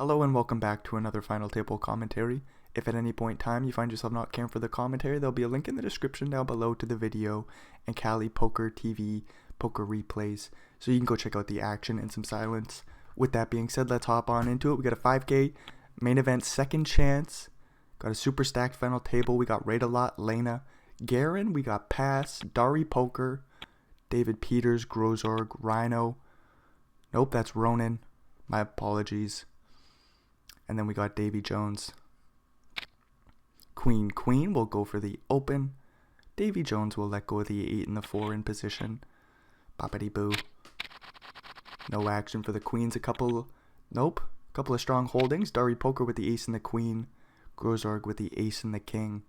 Hello and welcome back to another Final Table commentary. If at any point in time you find yourself not caring for the commentary, there'll be a link in the description down below to the video and KalipokerTV poker replays, so you can go check out the action in some silence. With that being said, let's hop on into it. We got a 5K main event second chance. Got a super stacked final table. We got Rate-A-Lot, Lena, Garen. We got Pass, Dari Poker, David Peters, Grozorg, Rhino. Nope, that's Ronan. My apologies. And then we got Davy Jones. Queen will go for the open. Davy Jones will let go of the 8 and the 4 in position. Boppity boo. No action for the queens. A couple of strong holdings. Dari Poker with the ace and the queen. Grozorg with the ace and the king.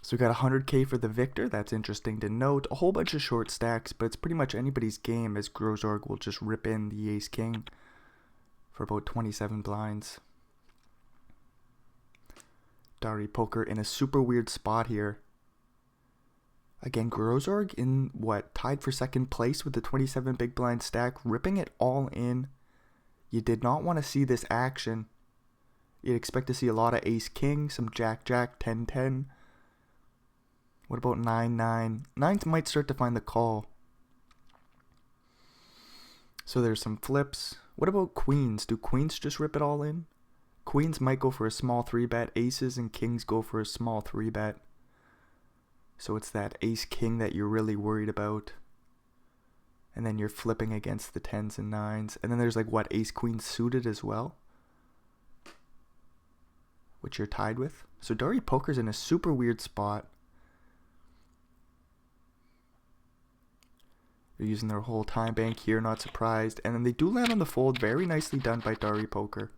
So we got 100k for the victor. That's interesting to note. A whole bunch of short stacks, but it's pretty much anybody's game, as Grozorg will just rip in the ace king for about 27 blinds. Dari Poker in a super weird spot here. Again, Grozorg in tied for second place with the 27 big blind stack, ripping it all in. You did not want to see this action. You'd expect to see a lot of ace king, some jack jack, 10-10. What about 9-9? Nines might start to find the call. So there's some flips. What about queens? Do queens just rip it all in? Queens might go for a small 3-bet. Aces and kings go for a small 3-bet. So it's that ace king that you're really worried about. And then you're flipping against the 10s and 9s. And then there's ace queen suited as well, which you're tied with. So Dari Poker's in a super weird spot. They're using their whole time bank here, not surprised. And then they do land on the fold. Very nicely done by Dari Poker.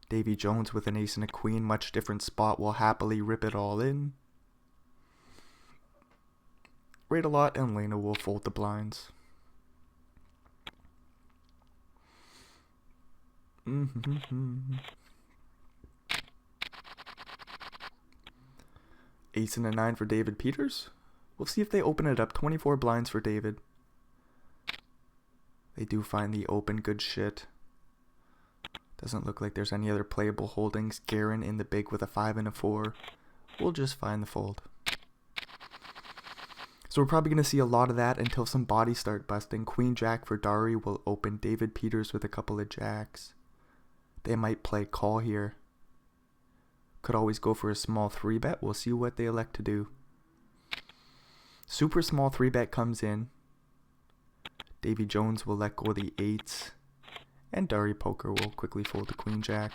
Davy Jones with an ace and a queen. Much different spot. Will happily rip it all in. Rate-A-Lot and Lena will fold the blinds. Ace and a 9 for David Peters. We'll see if they open it up. 24 blinds for David. They do find the open. Good shit. Doesn't look like there's any other playable holdings. Garen in the big with a 5 and a 4. We'll just find the fold. So we're probably going to see a lot of that until some bodies start busting. Queen Jack for Dari will open. David Peters with a couple of jacks. They might play call here. Could always go for a small 3-bet. We'll see what they elect to do. Super small 3-bet comes in. Davy Jones will let go of the 8s. And Dari Poker will quickly fold the Queen Jack.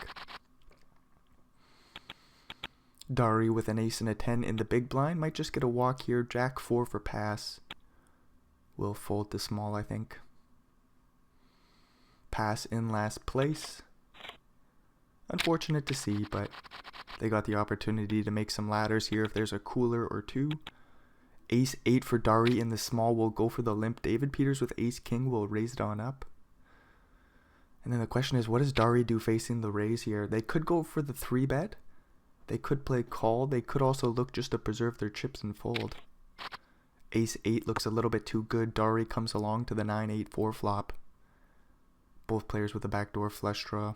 Dari with an ace and a 10 in the big blind might just get a walk here. Jack 4 for pass. Will fold the small, I think. Pass in last place. Unfortunate to see, but they got the opportunity to make some ladders here if there's a cooler or two. Ace 8 for Dari in the small will go for the limp. David Peters with ace king will raise it on up. And then the question is, what does Dari do facing the raise here? They could go for the 3-bet. They could play call. They could also look just to preserve their chips and fold. Ace 8 looks a little bit too good. Dari comes along to the 9-8-4 flop. Both players with a backdoor flush draw.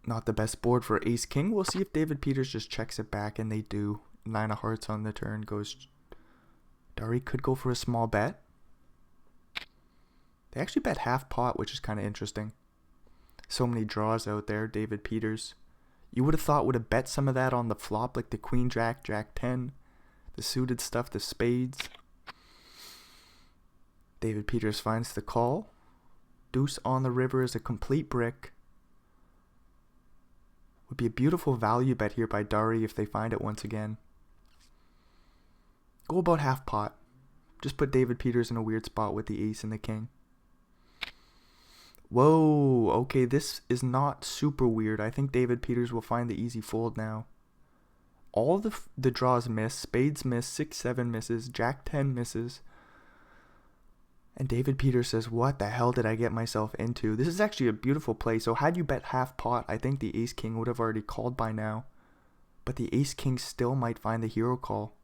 Not the best board for ace king. We'll see if David Peters just checks it back, and they do. 9 of hearts on the turn goes. Dari could go for a small bet. They actually bet half pot, which is kind of interesting. So many draws out there. David Peters, you would have thought would have bet some of that on the flop, like the Queen Jack, Jack 10, the suited stuff, the spades. David Peters finds the call. Deuce on the river is a complete brick. Would be a beautiful value bet here by Dari if they find it once again. Go about half pot. Just put David Peters in a weird spot with the ace and the king. Whoa, okay, this is not super weird. I think David Peters will find the easy fold now. All the draws miss. Spades miss. 6-7 misses. Jack 10 misses. And David Peters says, what the hell did I get myself into? This is actually a beautiful play. So had you bet half pot, I think the ace king would have already called by now. But the ace king still might find the hero call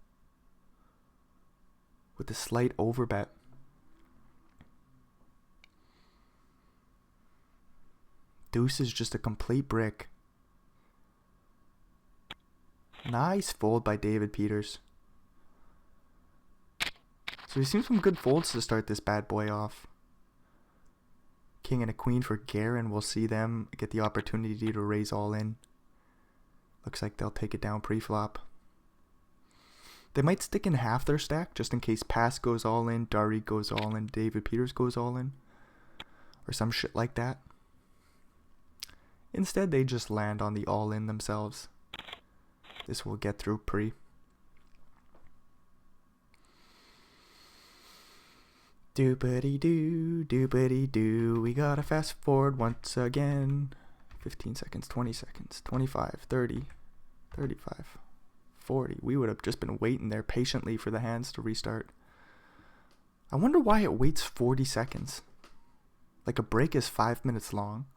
with a slight overbet. Deuce is just a complete brick. Nice fold by David Peters. So we've seen some good folds to start this bad boy off. King and a queen for Garen. We'll see them get the opportunity to raise all in. Looks like they'll take it down pre-flop. They might stick in half their stack just in case Pass goes all in, Dari goes all in, David Peters goes all in. Or some shit like that. Instead, they just land on the all in themselves. This will get through pre. Doopity-doo, doopity-doo. We gotta fast forward once again. 15 seconds, 20 seconds, 25, 30, 35, 40. We would have just been waiting there patiently for the hands to restart. I wonder why it waits 40 seconds. Like a break is 5 minutes long.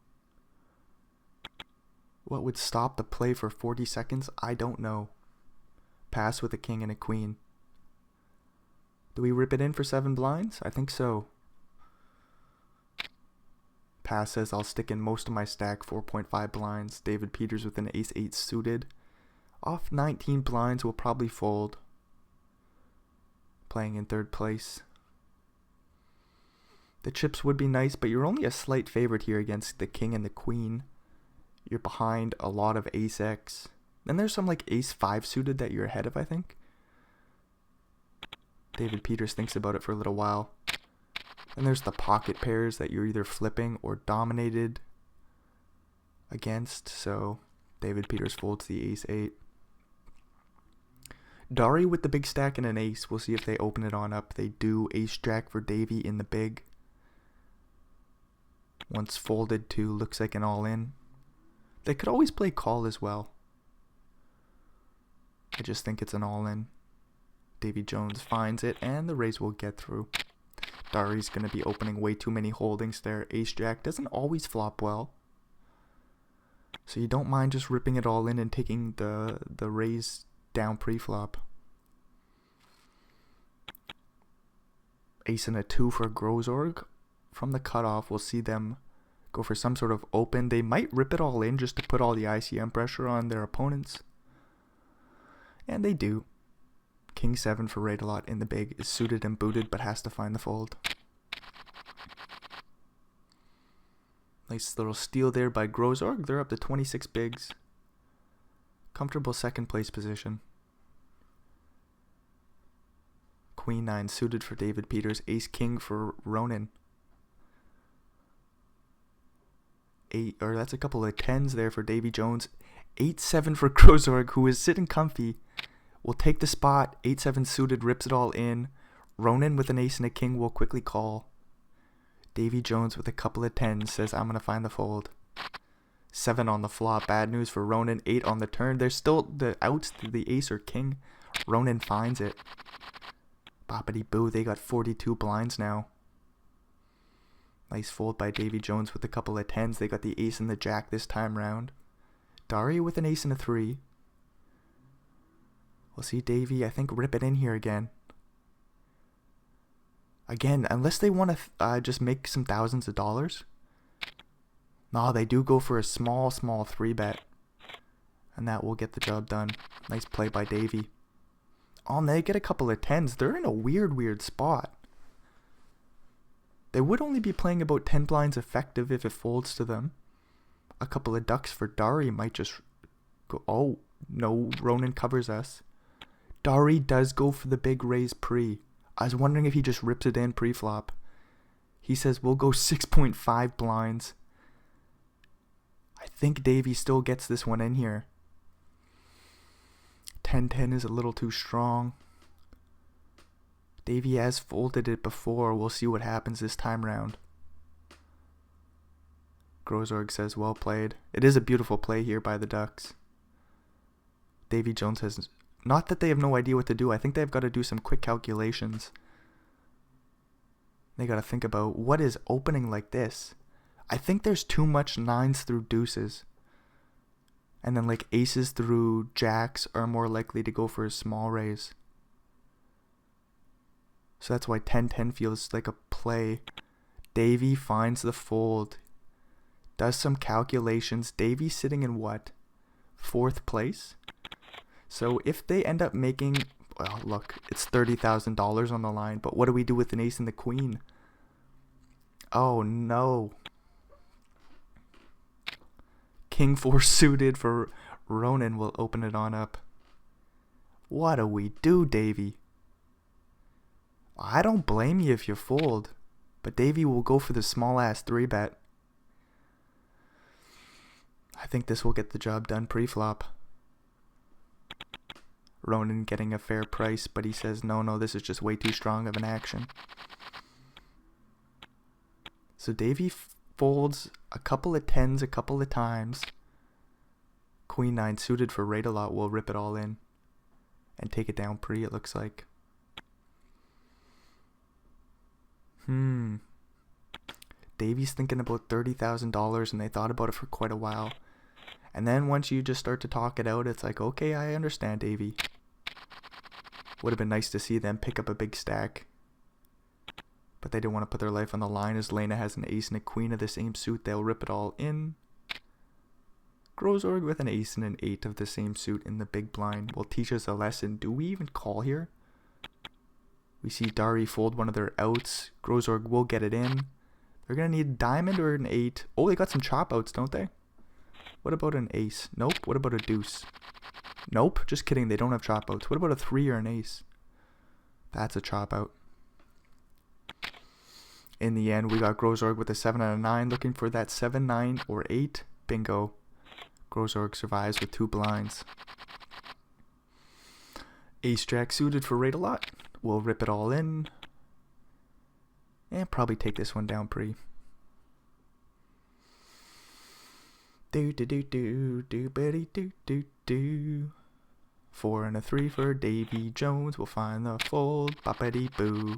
What would stop the play for 40 seconds? I don't know. Pass with a king and a queen. Do we rip it in for 7 blinds? I think so. Pass says I'll stick in most of my stack, 4.5 blinds. David Peters with an ace-8 suited. Off 19 blinds will probably fold. Playing in third place. The chips would be nice, but you're only a slight favorite here against the king and the queen. You're behind a lot of ace-X. Then there's some like ace-5 suited that you're ahead of, I think. David Peters thinks about it for a little while. And there's the pocket pairs that you're either flipping or dominated against. So David Peters folds the ace-8. Dari with the big stack and an ace. We'll see if they open it on up. They do. Ace-jack for Davy in the big. Once folded to looks like an all-in. They could always play call as well. I just think it's an all-in. Davy Jones finds it, and the raise will get through. Dari's going to be opening way too many holdings there. Ace-jack doesn't always flop well. So you don't mind just ripping it all in and taking the raise down pre-flop. Ace and a 2 for Grozorg. From the cutoff, we'll see them go for some sort of open. They might rip it all in just to put all the ICM pressure on their opponents. And they do. King 7 for Raidalot in the big is suited and booted but has to find the fold. Nice little steal there by Grozorg. They're up to 26 bigs. Comfortable second place position. Queen 9 suited for David Peters. Ace King for Ronan. That's a couple of 10s there for Davy Jones. 8-7 for Grozorg, who is sitting comfy. Will take the spot. 8-7 suited, rips it all in. Ronan with an ace and a king will quickly call. Davy Jones with a couple of 10s says, I'm going to find the fold. 7 on the flop. Bad news for Ronan. 8 on the turn. There's still the outs to the ace or king. Ronan finds it. Boppity boo. They got 42 blinds now. Nice fold by Davy Jones with a couple of 10s. They got the ace and the jack this time round. Dari with an ace and a 3. We'll see Davy, I think, rip it in here again. Again, unless they want to just make some thousands of dollars. No, they do go for a small 3-bet. And that will get the job done. Nice play by Davy. Oh, and they get a couple of 10s. They're in a weird spot. They would only be playing about 10 blinds effective if it folds to them. A couple of ducks for Dari might just go. Oh, no, Ronan covers us. Dari does go for the big raise pre. I was wondering if he just rips it in pre-flop. He says we'll go 6.5 blinds. I think Davy still gets this one in here. 10-10 is a little too strong. Davy has folded it before. We'll see what happens this time round. Grozorg says well played. It is a beautiful play here by the Ducks. Davy Jones has... Not that they have no idea what to do. I think they've got to do some quick calculations. They got to think about what is opening like this. I think there's too much 9s through deuces. And then like aces through jacks are more likely to go for a small raise. So that's why 10-10 feels like a play. Davy finds the fold. does some calculations. Davy's sitting in what? 4th place? So if they end up making, well, look, it's $30,000 on the line, but what do we do with an ace and the queen? Oh no. King 4 suited for Ronan will open it on up. What do we do, Davy? I don't blame you if you fold, but Davy will go for the small ass 3-bet. I think this will get the job done pre-flop. Ronan getting a fair price, but he says, no, this is just way too strong of an action. So Davy folds a couple of 10s a couple of times. Queen 9 suited for rate a lot will rip it all in and take it down pre, it looks like. Davy's thinking about $30,000 and they thought about it for quite a while. And then once you just start to talk it out, it's like, okay, I understand, Davy. Would have been nice to see them pick up a big stack. But they didn't want to put their life on the line as Lena has an ace and a queen of the same suit. They'll rip it all in. Grozorg with an ace and an 8 of the same suit in the big blind will teach us a lesson. Do we even call here? We see Dari fold one of their outs. Grozorg will get it in. They're going to need a diamond or an 8. Oh, they got some chop outs, don't they? What about an ace? Nope. What about a deuce? Nope. Just kidding. They don't have chop outs. What about a 3 or an ace? That's a chop out. In the end, we got Grozorg with a 7 and a 9 looking for that 7, 9, or 8. Bingo. Grozorg survives with 2 blinds. Ace Jack suited for rate a lot. We'll rip it all in. And probably take this one down pre. Do do do do do bitty do do do. 4 and a 3 for Davy Jones. We'll find the fold. Boppity boo.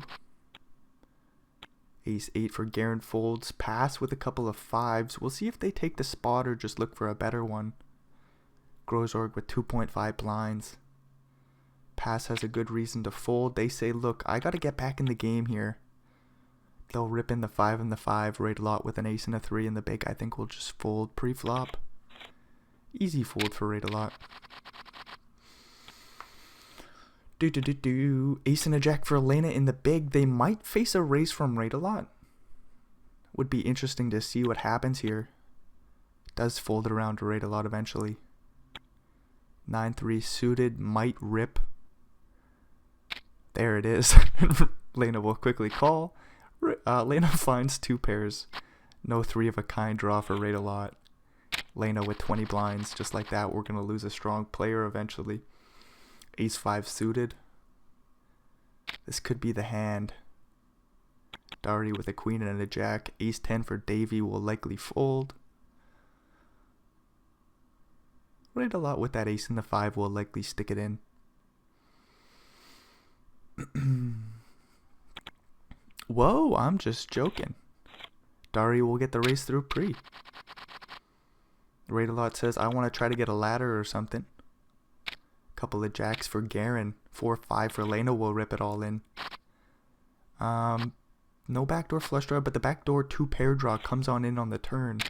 Ace 8 for Garen folds. Pass with a couple of 5s. We'll see if they take the spot or just look for a better one. Grozorg with 2.5 blinds. Pass has a good reason to fold. They say, look, I got to get back in the game here. They'll rip in the 5 and the 5. Rate a lot with an ace and a 3 in the big. I think we'll just fold pre-flop. Easy fold for rate a lot. Ace and a jack for Elena in the big. They might face a raise from rate a lot. Would be interesting to see what happens here. Does fold it around to rate a lot eventually. 9-3 suited might rip. There it is. Lena will quickly call. Lena finds 2 pairs. No 3 of a kind draw for rate a lot. Lena with 20 blinds. Just like that, we're going to lose a strong player eventually. Ace 5 suited. This could be the hand. Dari with a queen and a jack. Ace 10 for Davy will likely fold. Rate a lot with that ace and the 5 will likely stick it in. Whoa, I'm just joking. Dari will get the race through pre. Rate a lot says, I want to try to get a ladder or something. Couple of jacks for Garen. 4-5 for Lena will rip it all in. No backdoor flush draw, but the backdoor 2 pair draw comes on in on the turn.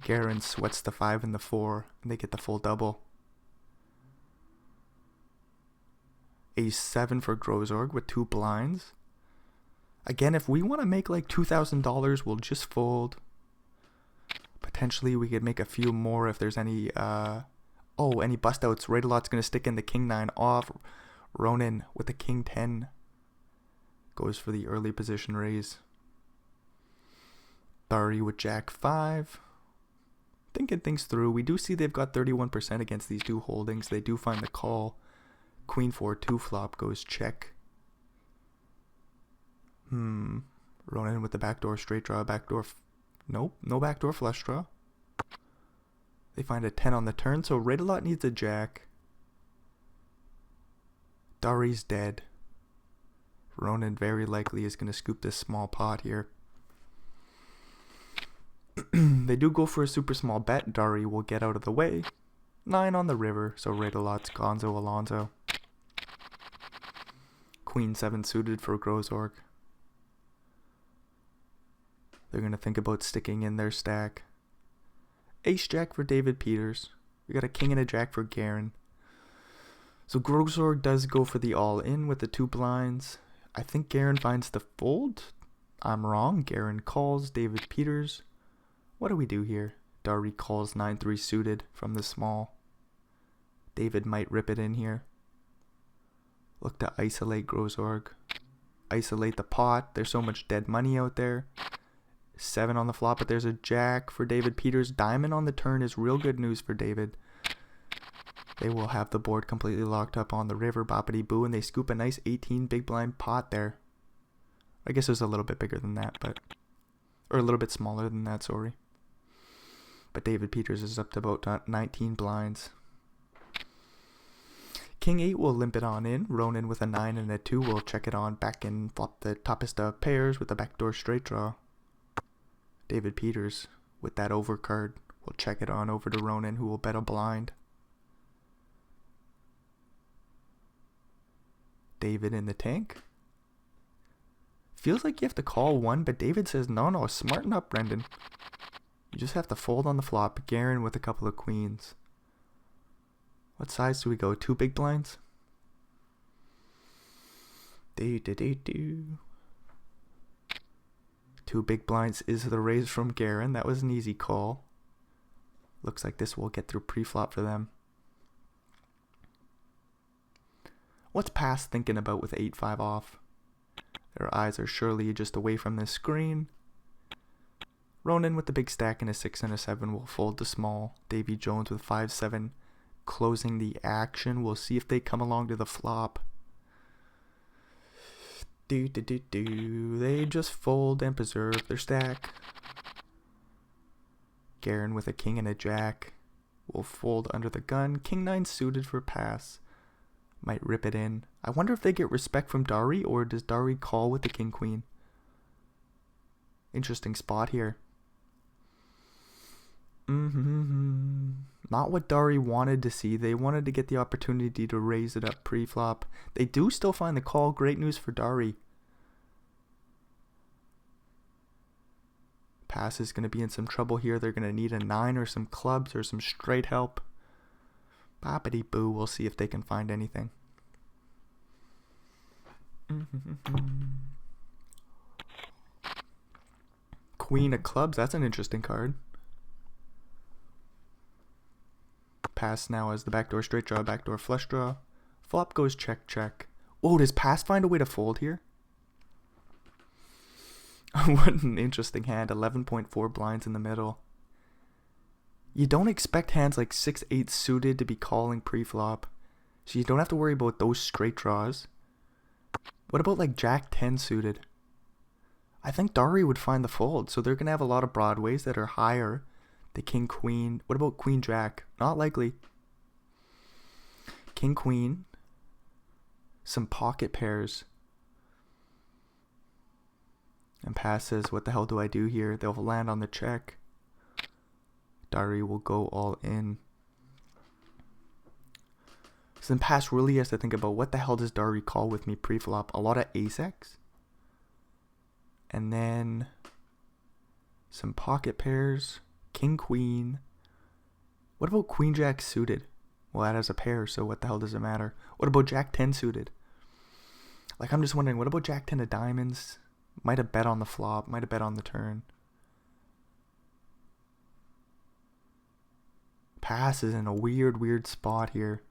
Garen sweats the 5 and the 4, and they get the full double. Ace 7 for Grozorg with 2 blinds. Again, if we want to make like $2,000, we'll just fold. Potentially, we could make a few more if there's any, any bust outs. Rate a lot's going to stick in the King 9 off. Ronan with the King 10 goes for the early position raise. Dari with Jack 5. Thinking things through. We do see they've got 31% against these 2 holdings. They do find the call. Queen 4 2 flop goes check. Ronan with the backdoor straight draw. Backdoor. Nope. No backdoor flush draw. They find a 10 on the turn. So rate a lot needs a jack. Dari's dead. Ronan very likely is going to scoop this small pot here. They do go for a super small bet. Dari will get out of the way. 9 on the river, so rate a lot's Gonzo Alonso. Queen 7 suited for Grozorg. They're going to think about sticking in their stack. Ace Jack for David Peters. We got a king and a jack for Garen. So Grozorg does go for the all-in with the 2 blinds. I think Garen finds the fold. I'm wrong. Garen calls David Peters. What do we do here? Dari calls 9-3 suited from the small. David might rip it in here. Look to isolate Grozorg. Isolate the pot. There's so much dead money out there. 7 on the flop, but there's a jack for David Peters. Diamond on the turn is real good news for David. They will have the board completely locked up on the river. Boppity boo, and they scoop a nice 18 big blind pot there. I guess it was a little bit bigger than that, but... Or a little bit smaller than that, sorry. But David Peters is up to about 19 blinds. King 8 will limp it on in. Ronan with a 9 and a 2 will check it on back and flop the toppest of pairs with the backdoor straight draw. David Peters with that overcard will check it on over to Ronan, who will bet a blind. David in the tank. Feels like you have to call 1, but David says, no, smarten up, Brendan. You just have to fold on the flop. Garen with a couple of queens. What size do we go? 2 big blinds? 2 big blinds is the raise from Garen. That was an easy call. Looks like this will get through pre-flop for them. What's Pass thinking about with 8-5 off? Their eyes are surely just away from this screen. Ronan with the big stack and a 6 and a 7 will fold the small. Davy Jones with 5-7 closing the action. We'll see if they come along to the flop. They just fold and preserve their stack. Garen with a king and a jack will fold under the gun. King 9 suited for pass. Might rip it in. I wonder if they get respect from Dari, or does Dari call with the king queen? Interesting spot here. Not what Dari wanted to see. They wanted to get the opportunity to raise it up pre-flop. They do still find the call. Great news for Dari. Pass is going to be in some trouble here. They're going to need a 9 or some clubs or some straight help. Boppity boo. We'll see if they can find anything. Queen of clubs. That's an interesting card. Pass now as the backdoor straight draw, backdoor flush draw. Flop goes check, check. Oh, does Pass find a way to fold here? What an interesting hand. 11.4 blinds in the middle. You don't expect hands like 6-8 suited to be calling pre-flop. So you don't have to worry about those straight draws. What about like Jack 10 suited? I think Dari would find the fold. So they're going to have a lot of broadways that are higher. The king queen. What about queen jack? Not likely. King queen. Some pocket pairs. And Pass says, what the hell do I do here? They'll land on the check. Dari will go all in. So then Pass really has to think about, what the hell does Dari call with me pre-flop? A lot of ace-x. And then some pocket pairs. King queen. What about queen jack suited? Well, that has a pair, so what the hell does it matter? What about jack 10 suited? Like, I'm just wondering, what about jack 10 of diamonds? Might have bet on the flop, might have bet on the turn. Pass is in a weird spot here.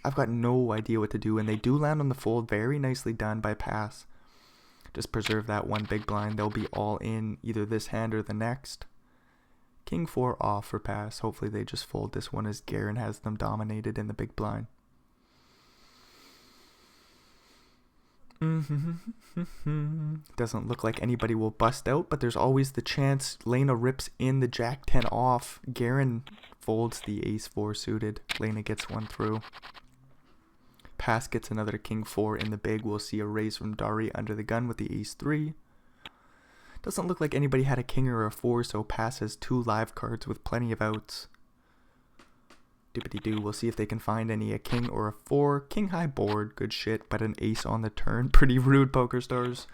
I've got no idea what to do, and they do land on the fold. Very nicely done by Pass. Just preserve that 1 big blind. They'll be all in either this hand or the next. King 4 off for Pass. Hopefully they just fold this one as Garen has them dominated in the big blind. Doesn't look like anybody will bust out, but there's always the chance. Lena rips in the jack 10 off. Garen folds the ace 4 suited. Lena gets one through. Pass gets another king 4 in the big. We'll see a raise from Dari under the gun with the ace 3. Doesn't look like anybody had a king or a 4, so Pass has 2 live cards with plenty of outs. Dippity-doo. We'll see if they can find any, a king or a 4. King high board, good shit, but an ace on the turn. Pretty rude, PokerStars.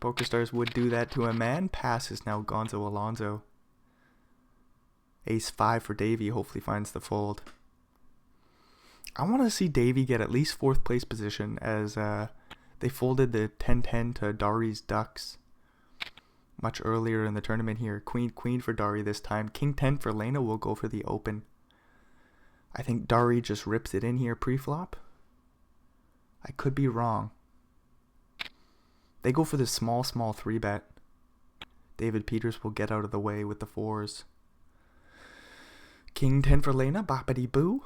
PokerStars would do that to a man. Pass is now Gonzo Alonzo. Ace 5 for Davy, hopefully finds the fold. I want to see Davy get at least 4th place position, as they folded the 10-10 to Dari's Ducks much earlier in the tournament here. Queen for Dari this time. King 10 for Lena will go for the open. I think Dari just rips it in here pre-flop. I could be wrong. They go for the small 3-bet. David Peters will get out of the way with the 4s. King 10 for Lena, boppity boo,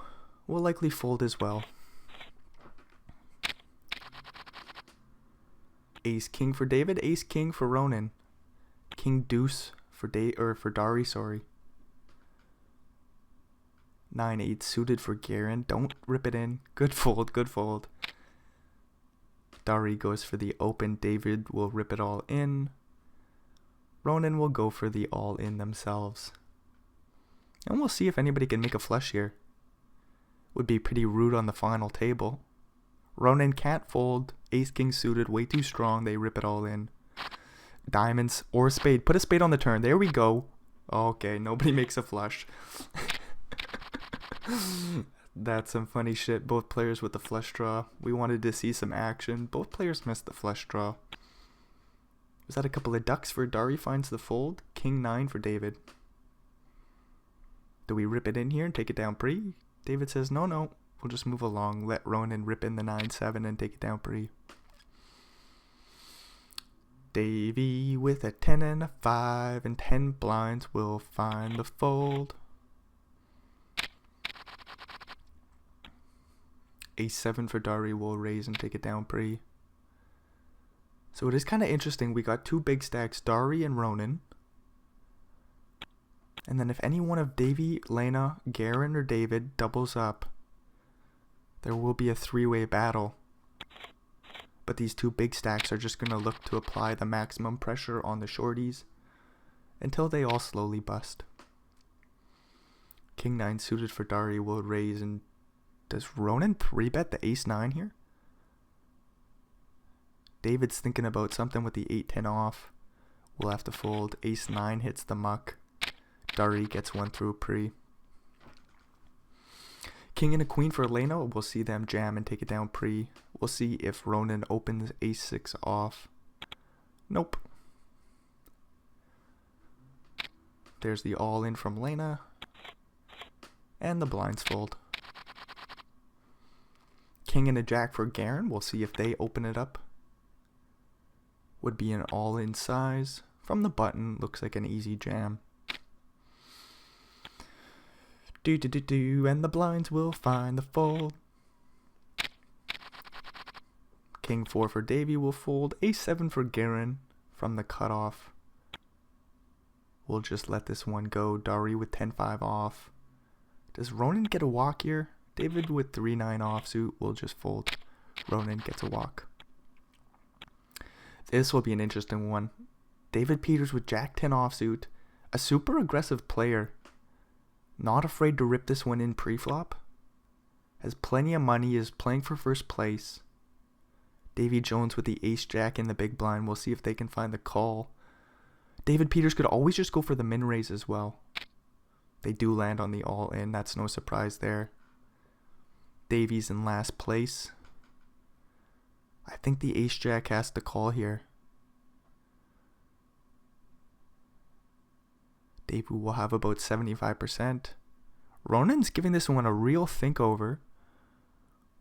will likely fold as well. Ace King for David, Ace King for Ronan. King Deuce for Dari, sorry. 9-8 suited for Garen. Don't rip it in. Good fold, good fold. Dari goes for the open. David will rip it all in. Ronan will go for the all in themselves. And we'll see if anybody can make a flush here. Would be pretty rude on the final table. Ronan can't fold. Ace King suited, way too strong. They rip it all in. Diamonds or a spade. Put a spade on the turn. There we go. Okay, nobody makes a flush. That's some funny shit. Both players with the flush draw. We wanted to see some action. Both players missed the flush draw. Was that a couple of ducks for Dari finds the fold? King 9 for David. Do we rip it in here and take it down pre? David says no. We'll just move along. Let Ronan rip in the 9-7 and take it down pre. Davy with a 10 and a 5 and 10 blinds will find the fold. Ace 7 for Dari will raise and take it down pre. So it is kind of interesting. We got 2 big stacks, Dari and Ronan. And then if any one of Davy, Lena, Garen, or David doubles up, there will be a 3-way battle. But these 2 big stacks are just going to look to apply the maximum pressure on the shorties until they all slowly bust. King 9 suited for Dari will raise, and does Ronan 3-bet the Ace 9 here? David's thinking about something with the 8-10 off. We'll have to fold. Ace 9 hits the muck. Dari gets one through pre. King and a queen for Elena. We'll see them jam and take it down pre. We'll see if Ronan opens Ace 6 off. Nope. There's the all in from Lena. And the blinds fold. King and a jack for Garen. We'll see if they open it up. Would be an all in size. From the button, looks like an easy jam. And the blinds will find the fold. King 4 for Davy will fold. Ace 7 for Garen from the cutoff. We'll just let this one go. Dari with 10-5 off. Does Ronan get a walk here? David with 3-9 offsuit will just fold. Ronan gets a walk. This will be an interesting one. David Peters with Jack 10 offsuit. A super aggressive player. Not afraid to rip this one in pre-flop. Has plenty of money, is playing for first place. Davy Jones with the Ace Jack in the big blind. We'll see if they can find the call. David Peters could always just go for the min raise as well. They do land on the all in. That's no surprise there. Davy's in last place. I think the Ace Jack has to call here. Davy will have about 75%. Ronan's giving this one a real think over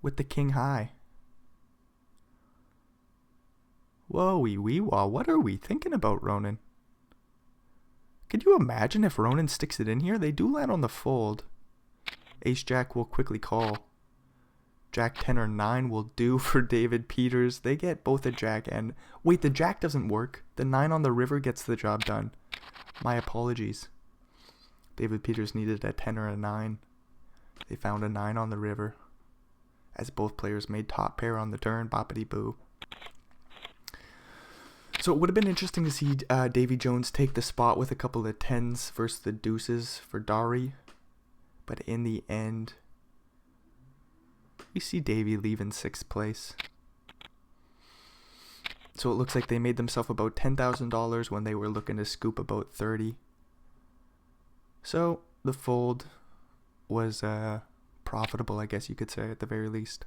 with the King High. Whoa, wee wah, what are we thinking about, Ronan? Could you imagine if Ronan sticks it in here? They do land on the fold. Ace Jack will quickly call. Jack 10 or 9 will do for David Peters. They get both a jack and... Wait, the jack doesn't work. The 9 on the river gets the job done. My apologies. David Peters needed a 10 or a 9. They found a 9 on the river. As both players made top pair on the turn. Boppity boo. So it would have been interesting to see Davy Jones take the spot with a couple of 10s versus the deuces for Dari. But in the end, we see Davy leave in 6th place. So it looks like they made themselves about $10,000 when they were looking to scoop about 30. So the fold was profitable, I guess you could say, at the very least.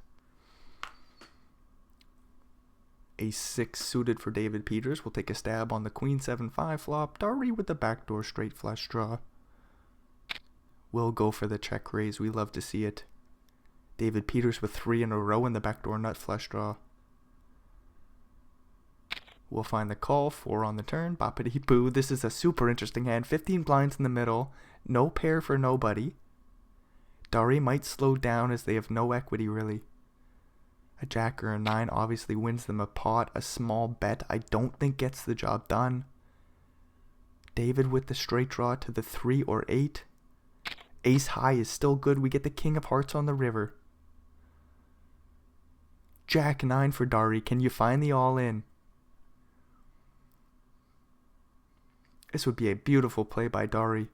Ace 6 suited for David Peters will take a stab on the Queen 7-5 flop. Dari with the backdoor straight flush draw. We'll go for the check raise. We love to see it. David Peters with 3 in a row in the backdoor nut flush draw. We'll find the call. 4 on the turn. Boppity boo. This is a super interesting hand. 15 blinds in the middle. No pair for nobody. Dari might slow down as they have no equity really. A jack or a 9 obviously wins them a pot. A small bet I don't think gets the job done. David with the straight draw to the 3 or 8. Ace high is still good. We get the king of hearts on the river. Jack 9 for Dari. Can you find the all in? This would be a beautiful play by Dari.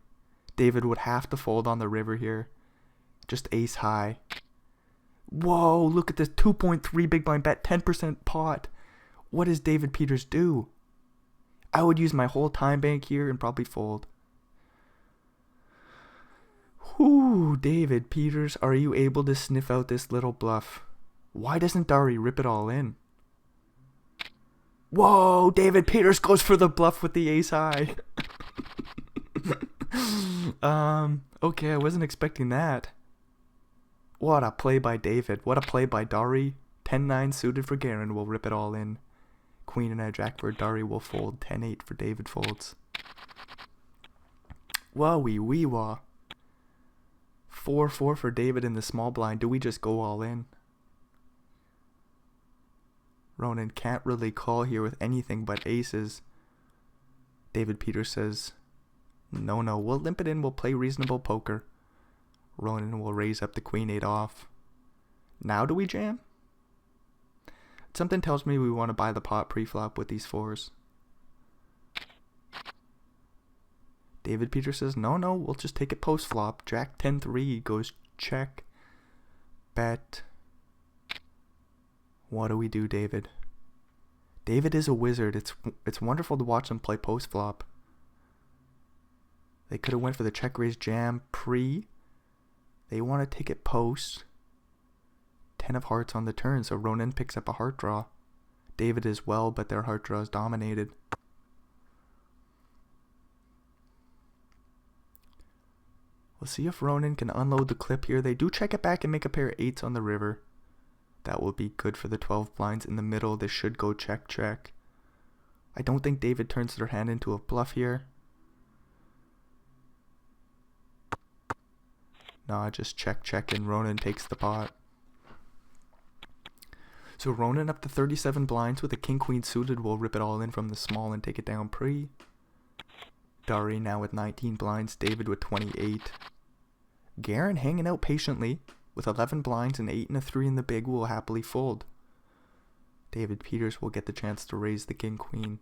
David would have to fold on the river here. Just ace high. Whoa, look at this 2.3 big blind bet, 10% pot. What does David Peters do? I would use my whole time bank here and probably fold. Whoo, David Peters, are you able to sniff out this little bluff? Why doesn't Dari rip it all in? Whoa, David Peters goes for the bluff with the ace high. Okay, I wasn't expecting that. What a play by David. What a play by Dari. 10-9 suited for Garen will rip it all in. Queen and a jack for Dari will fold. 10-8 for David folds. Wowee wee wah. 4-4 for David in the small blind. Do we just go all in? Ronan can't really call here with anything but aces. David Peters says, no, we'll limp it in. We'll play reasonable poker. Ronan will raise up the Queen 8 off. Now do we jam? Something tells me we want to buy the pot pre-flop with these 4s. David Peters says, no, we'll just take it post-flop. Jack 10-3 goes check. Bet. What do we do, David? David is a wizard. It's wonderful to watch him play post-flop. They could have went for the check raise jam pre. They want to take it post. 10 of hearts on the turn, so Ronan picks up a heart draw. David as well, but their heart draw is dominated. We'll see if Ronan can unload the clip here. They do check it back and make a pair of 8s on the river. That will be good for the 12 blinds in the middle. This should go check. I don't think David turns their hand into a bluff here. Nah, just check and Ronan takes the pot. So Ronan up to 37 blinds with a king-queen suited will rip it all in from the small and take it down pre. Dari now with 19 blinds, David with 28. Garen hanging out patiently with 11 blinds and 8 and a 3 in the big will happily fold. David Peters will get the chance to raise the king-queen.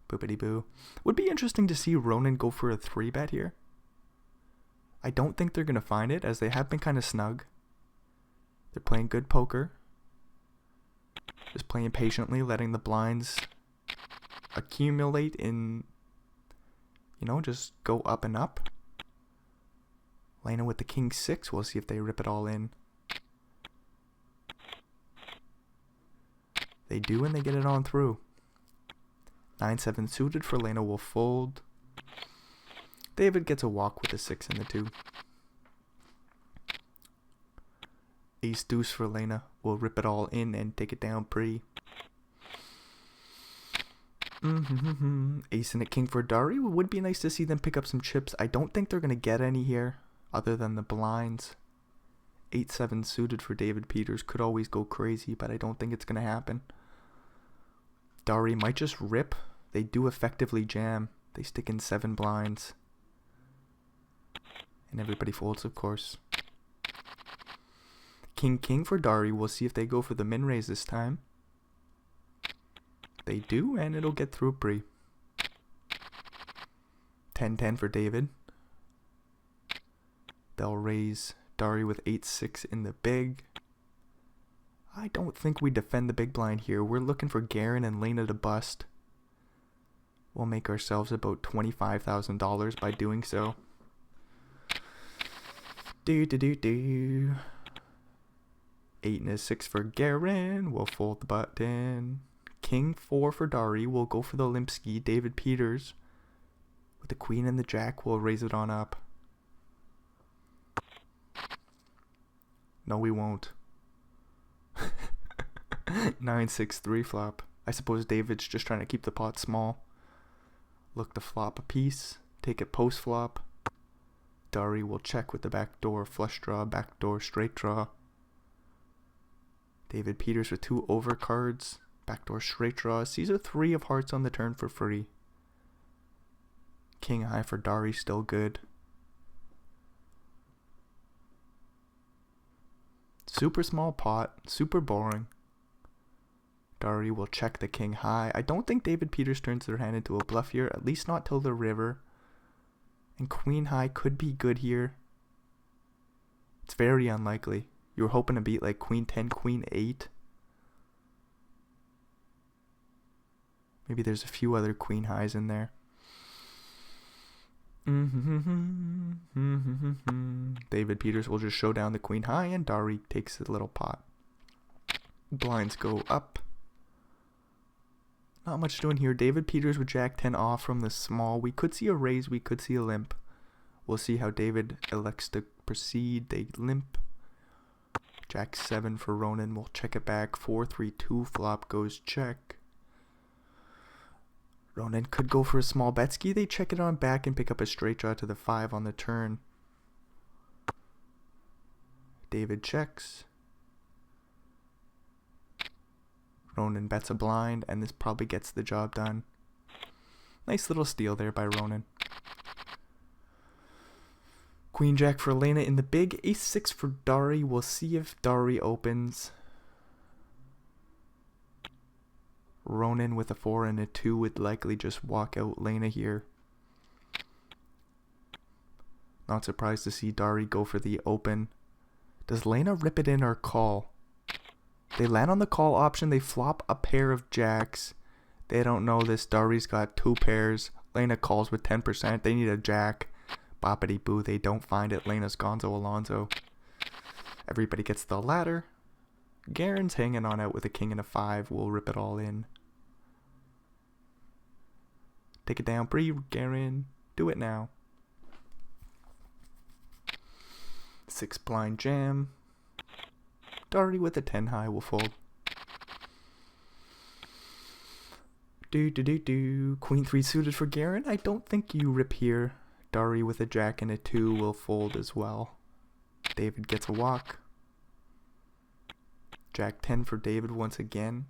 Boopity boo. Would be interesting to see Ronan go for a 3-bet here. I don't think they're going to find it, as they have been kind of snug. They're playing good poker. Just playing patiently, letting the blinds accumulate in, just go up and up. Lena with the king 6, we'll see if they rip it all in. They do, and they get it on through. 9-7 suited for Lena will fold. David gets a walk with a 6 and the 2. Ace deuce for Lena will rip it all in and take it down pre. Ace and a king for Dari. It would be nice to see them pick up some chips. I don't think they're going to get any here other than the blinds. 8-7 suited for David Peters could always go crazy, but I don't think it's going to happen. Dari might just rip. They do effectively jam. They stick in 7 blinds. And everybody folds, of course. King for Dari. We'll see if they go for the min raise this time. They do, and it'll get through pre. 10-10 for David. They'll raise Dari with 8-6 in the big. I don't think we defend the big blind here. We're looking for Garen and Lena to bust. We'll make ourselves about $25,000 by doing so. Do. 8 and a 6 for Garen. We'll fold the button. King 4 for Dari. We'll go for the Limpski. David Peters. With the queen and the jack, we'll raise it on up. No, we won't. 9-6-3 flop. I suppose David's just trying to keep the pot small. Look to flop a piece. Take it post flop. Dari will check with the backdoor flush draw, backdoor straight draw. David Peters with 2 overcards. Backdoor straight draw. Sees a 3 of hearts on the turn for free. King high for Dari, still good. Super small pot, super boring. Dari will check the king high. I don't think David Peters turns their hand into a bluff here, at least not till the river. And queen high could be good here. It's very unlikely. You were hoping to beat like queen 10, queen 8. Maybe there's a few other queen highs in there. David Peters will just show down the queen high and Dari takes the little pot. Blinds go up. Not much doing here. David Peters with jack 10 off from the small. We could see a raise, we could see a limp. We'll see how David elects to proceed. They limp. Jack 7 for Ronan. We'll check it back. 4-3-2 flop goes check. Ronan could go for a small betski. They check it on back and pick up a straight draw to the 5 on the turn. David checks. Ronan bets a blind, and this probably gets the job done. Nice little steal there by Ronan. Queen jack for Elena in the big. Ace 6 for Dari. We'll see if Dari opens. Ronan with a 4 and a 2 would likely just walk out Lena here. Not surprised to see Dari go for the open. Does Lena rip it in or call? They land on the call option. They flop a pair of jacks. They don't know this. Dari's got 2 pairs. Lena calls with 10%. They need a jack. Boppity boo. They don't find it. Lena's Gonzo Alonzo. Everybody gets the ladder. Garen's hanging on out with a king and a 5. We'll rip it all in. Take it down, pre Garen. Do it now. 6 blind jam. Dari with a 10 high will fold. Queen 3 suited for Garen. I don't think you rip here. Dari with a jack and a 2 will fold as well. David gets a walk. Jack 10 for David once again.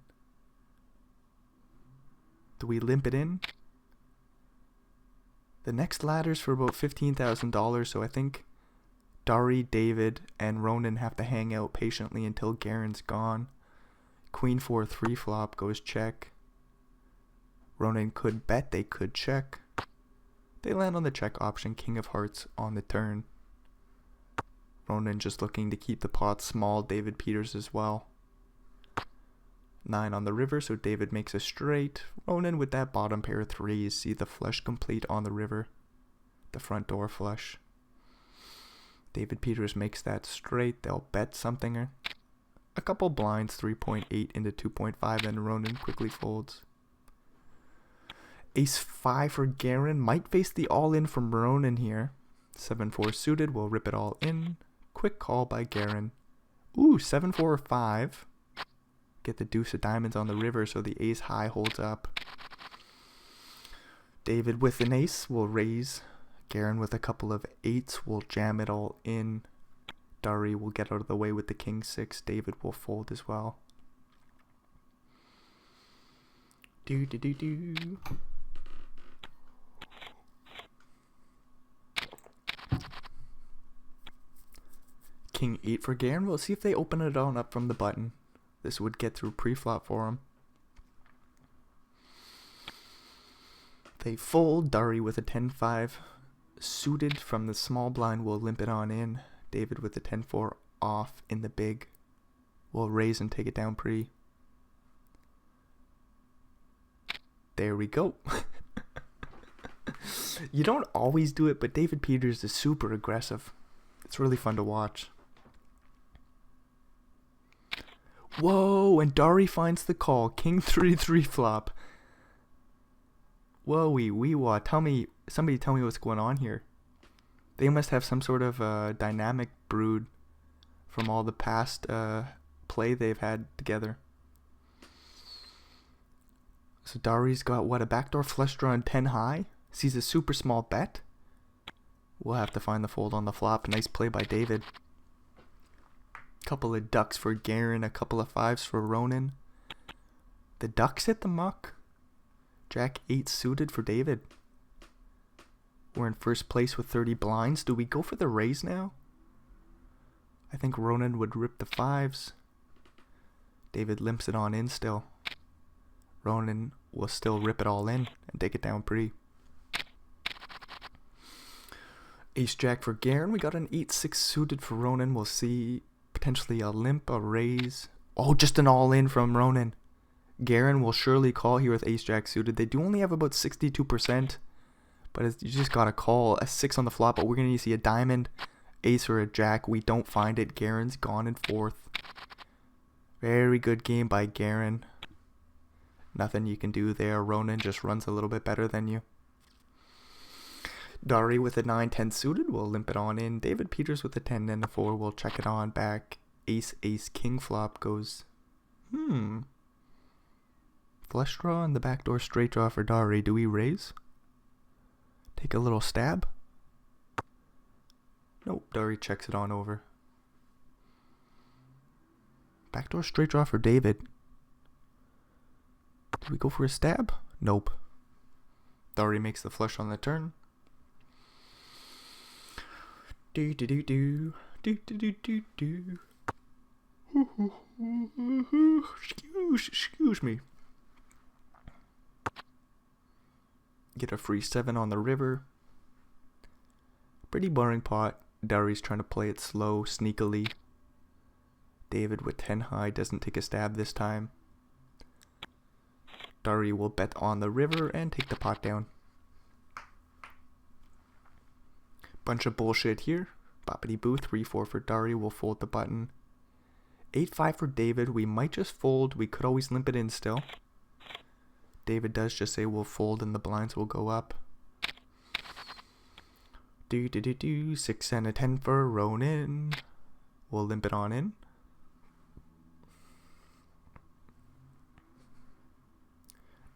Do we limp it in? The next ladder's for about $15,000, so I think Dari, David, and Ronan have to hang out patiently until Garen's gone. Queen 4 3 flop goes check. Ronan could bet, they could check. They land on the check option, king of hearts on the turn. Ronan just looking to keep the pot small, David Peters as well. 9 on the river, so David makes a straight. Ronan with that bottom pair of 3s, see the flush complete on the river. The front door flush. David Peters makes that straight. They'll bet something. A couple blinds, 3.8 into 2.5, then Ronan quickly folds. Ace 5 for Garen. Might face the all-in from Ronan here. 7-4 suited. We'll rip it all in. Quick call by Garen. Ooh, 7-4-5. Get the deuce of diamonds on the river, so the ace high holds up. David with an ace will raise. Garen with a couple of 8s will jam it all in. Dari will get out of the way with the king 6. David will fold as well. King 8 for Garen. We'll see if they open it on up from the button. This would get through pre-flop for him. They fold. Dari with a 10-5 suited from the small blind will limp it on in. David with the 10-4 off in the big will raise and take it down pre. There we go. You don't always do it, but David Peters is super aggressive. It's really fun to watch. Whoa, and Dari finds the call. King 3-3 flop. Whoa, wee-wah. Somebody tell me what's going on here. They must have some sort of dynamic brood from all the past play they've had together. So Dari's got, what, a backdoor flush draw and 10 high? Sees a super small bet. We'll have to find the fold on the flop. Nice play by David. Couple of ducks for Garen, a couple of fives for Ronan. The ducks hit the muck. Jack 8 suited for David. We're in first place with 30 blinds. Do we go for the raise now? I think Ronan would rip the fives. David limps it on in still. Ronan will still rip it all in and take it down pre. Ace Jack for Garen. We got an 8-6 suited for Ronan. We'll see potentially a limp, a raise. Oh, just an all in from Ronan. Garen will surely call here with Ace Jack suited. They do only have about 62%, but you just gotta call a 6 on the flop. But we're gonna need to see a diamond, ace, or a jack. We don't find it. Garen's gone in fourth. Very good game by Garen. Nothing you can do there. Ronan just runs a little bit better than you. Dari with a 9-10 suited. We'll limp it on in. David Peters with a 10 and a 4. We'll check it on back. Ace, ace, king flop goes. Flush draw and the backdoor straight draw for Dari. Do we raise? Take a little stab? Nope. Dari checks it on over. Backdoor straight draw for David. Do we go for a stab? Nope. Dari makes the flush on the turn. Do do do do do do do do do. Excuse me. Get a free 7 on the river. Pretty boring pot. Dari's trying to play it slow, sneakily. David with 10 high doesn't take a stab this time. Dari will bet on the river and take the pot down. Bunch of bullshit here. Boppity boo. 3-4 for Dari. We'll fold the button. 8-5 for David. We might just fold. We could always limp it in still. David does just say we'll fold and the blinds will go up. Do do do do. 6 and a 10 for Ronan. We'll limp it on in.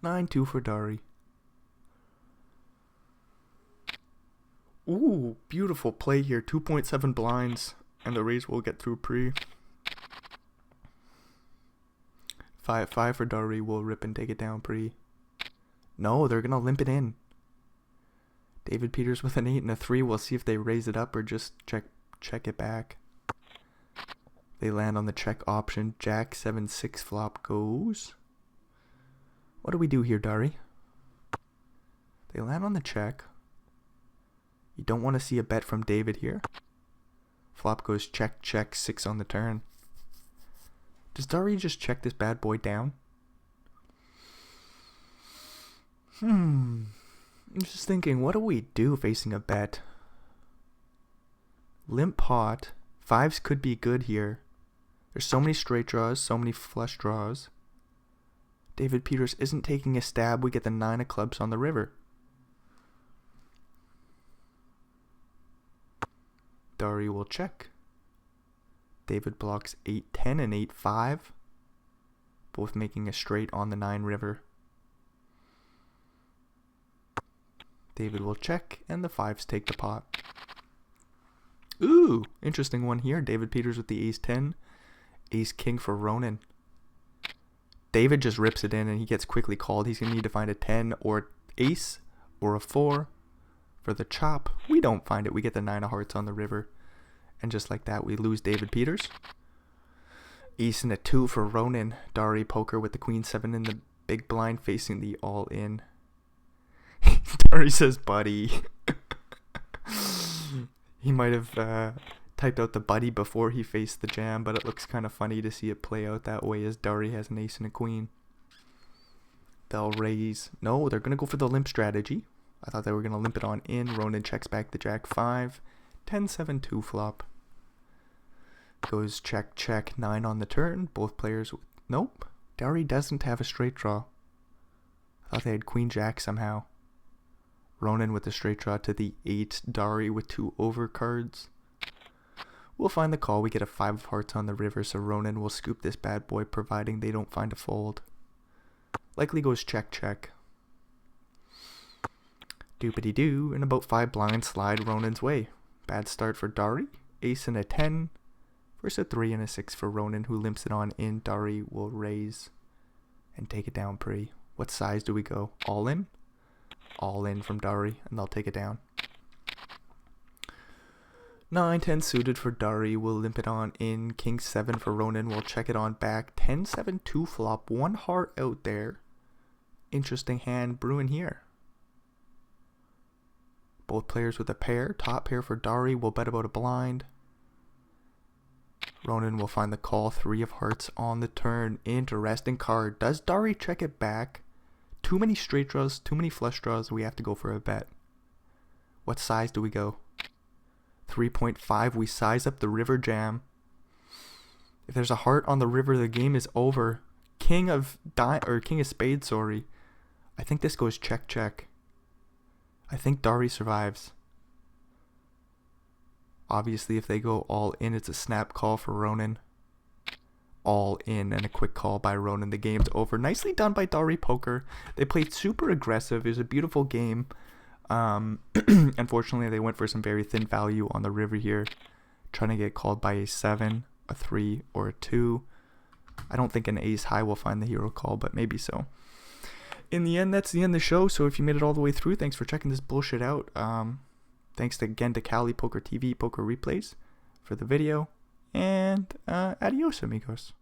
9-2 for Dari. Ooh, beautiful play here. 2.7 blinds, and the raise will get through pre. 5-5 for Dari. Will rip and take it down pre. No, they're gonna limp it in. David Peters with an 8 and a 3. We'll see if they raise it up or just check it back. They land on the check option. Jack 7-6 flop goes. What do we do here, Dari? They land on the check. You don't want to see a bet from David here. Flop goes check, check, 6 on the turn. Does Dari just check this bad boy down? I'm just thinking, what do we do facing a bet? Limp pot. 5s could be good here. There's so many straight draws, so many flush draws. David Peters isn't taking a stab. We get the 9 of clubs on the river. Dari will check. David blocks 8-10 and 8-5. Both making a straight on the 9 river. David will check and the 5s take the pot. Ooh, interesting one here. David Peters with the ace-10. Ace-king for Ronan. David just rips it in and he gets quickly called. He's going to need to find a 10 or ace or a 4 for the chop. We don't find it. We get the 9 of hearts on the river. And just like that, we lose David Peters. Ace and a 2 for Ronan. Dari poker with the queen 7 in the big blind facing the all-in. Dari says, buddy. He might have typed out the buddy before he faced the jam, but it looks kind of funny to see it play out that way as Dari has an ace and a queen. They'll raise. No, they're going to go for the limp strategy. I thought they were going to limp it on in. Ronan checks back the jack 5. 10-7 2 flop. Goes check, check, 9 on the turn. Both players with... Nope. Dari doesn't have a straight draw. I thought they had queen jack somehow. Ronan with the straight draw to the 8. Dari with 2 overcards. We'll find the call. We get a 5 of hearts on the river, so Ronan will scoop this bad boy providing they don't find a fold. Likely goes check, check. Doopity-doo, and about 5 blinds slide Ronan's way. Bad start for Dari. Ace and a 10 versus a 3 and a 6 for Ronan, who limps it on in. Dari will raise and take it down pre. What size do we go? All in? All in from Dari, and they'll take it down. 9-10 suited for Dari. We'll limp it on in. King 7 for Ronan. We'll check it on back. 10-7 2 flop. 1 heart out there. Interesting hand brewing here. Both players with a pair. Top pair for Dari. We'll bet about a blind. Ronan will find the call. 3 of hearts on the turn. Interesting card. Does Dari check it back? Too many straight draws. Too many flush draws. We have to go for a bet. What size do we go? 3.5. We size up the river jam. If there's a heart on the river, the game is over. King of spades, sorry. I think this goes check, check. I think Dari survives. Obviously, if they go all in, it's a snap call for Ronan. All in and a quick call by Ronan. The game's over. Nicely done by Dari Poker. They played super aggressive. It was a beautiful game. Unfortunately, they went for some very thin value on the river here, trying to get called by a 7, a 3, or a 2. I don't think an ace high will find the hero call, but maybe so. In the end, that's the end of the show. So if you made it all the way through, thanks for checking this bullshit out. Thanks again to KalipokerTV Poker Replays for the video, and adios, amigos.